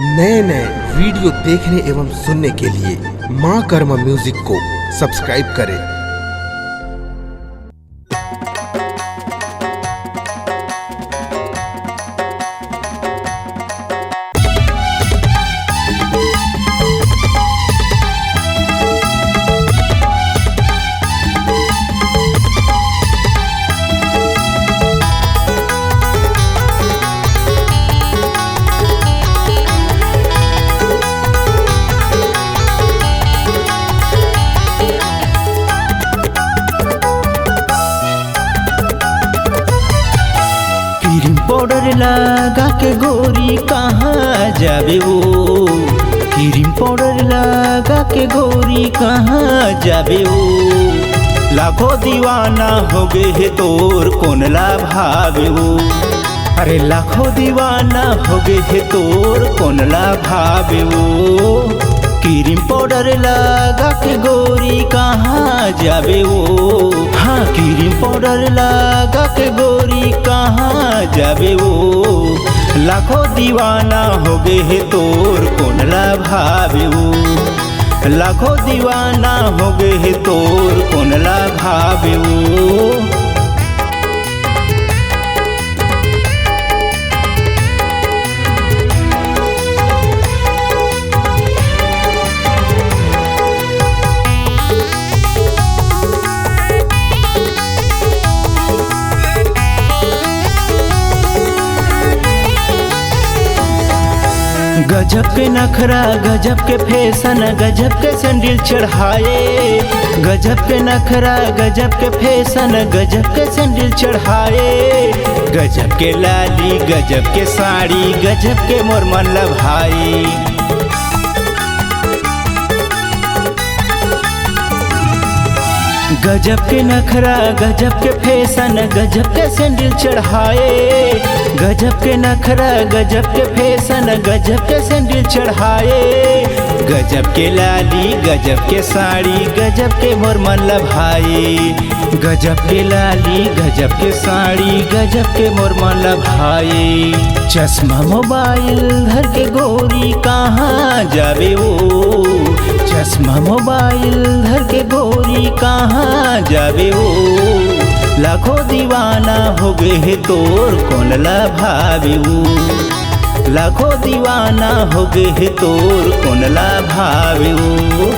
नए नए वीडियो देखने एवं सुनने के लिए माँ कर्मा म्यूजिक को सब्सक्राइब करें। पाउडर लगा के गोरी कहाँ जाबे वो, क्रीम पाउडर लगा के गोरी कहाँ जाबे वो। लाखों दीवाना हो गए है तोर कौन ला भावे वो, अरे लाखों दीवाना हो गए है तोर कौन ला भावे वो। क्रीम पाउडर लगा के गोरी कहाँ जाबे वो, हाँ क्रीम पाउडर लगा के गोरी कहाँ जाबे वो। लाखों दीवाना हो गए है तोर कौन ला भावे वो, लाखों दीवाना हो गए है तोर कौन ला भावे वो। गजब के नखरा गजब के फैशन गजब के सैंडल चढ़ाए, गजब के नखरा गजब के फैशन गजब के सैंडल चढ़ाए। गजब के लाली गजब के साड़ी गजब के मोर मन लभाई। गजब के नखरा गजब के फैशन गजब के सैंडल चढ़ाए, गजब के नखरा गजब के फैशन गजब के सैंडल चढ़ाए। गजब के लाली गजब के साड़ी गजब के मोर मन लभाई। गजब के लाली गजब के साड़ी गजब के मोर मन लभाई। चश्मा मोबाइल धर के गोरी कहाँ जाबे वो, चश्मा मोबाइल धर के गोरी कहाँ जाबे वो। लाखों दीवाना हो गए है तोर कौन ला भावे वो, लाखों दीवाना हो गए है तोर कौन ला भावे वो।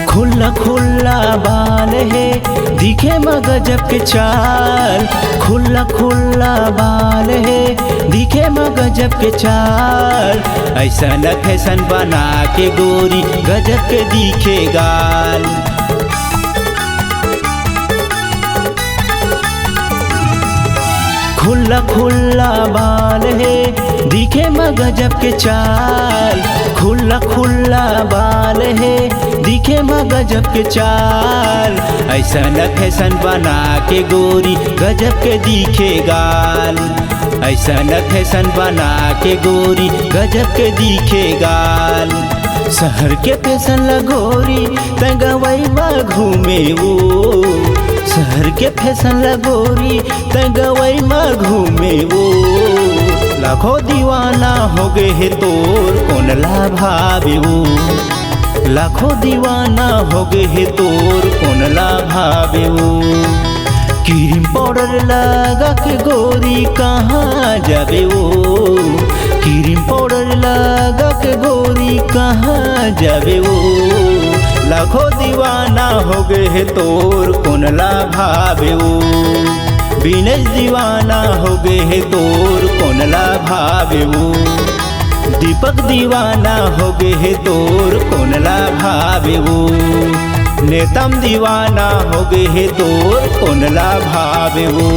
खुला खुला बाल है दिखे म गजब के चाल, खुला खुला बाल है दिखे म गजब के चाल। ऐसा न फैशन बना के गोरी गजब के दिखे गाल। खुला खुला बाल है दिखे म गजब के चाल, खुला खुला बाल है दिखे म गजब के चाल। ऐसा न फैशन बना के गोरी गजब के दिखे गाल, ऐसा न फैशन बना के गोरी गजब के दिखे गाल। शहर के फैशन लगोरी तंगवई में घूमे वो, शहर के फैशन लगोरी तंगवई में घूमे वो। लाखों दीवाना हो गए है तोर कौन ला भावे वो, लाखों दीवाना हो गए है तोर कौन ला भावे वो। क्रीम पाउडर लगा के गोरी कहाँ जाबे वो, क्रीम पाउडर लगा के गोरी कहाँ जाबे वो। लाखों दीवाना हो गए है तोर कौन ला भावे वो, बिनय दीवाना हो गए है तोर कौन ला भावे वो। दीपक दीवाना हो गए है तोर कौन ला भावे वो, नेतम दीवाना हो गए है तोर कौन ला भावे वो।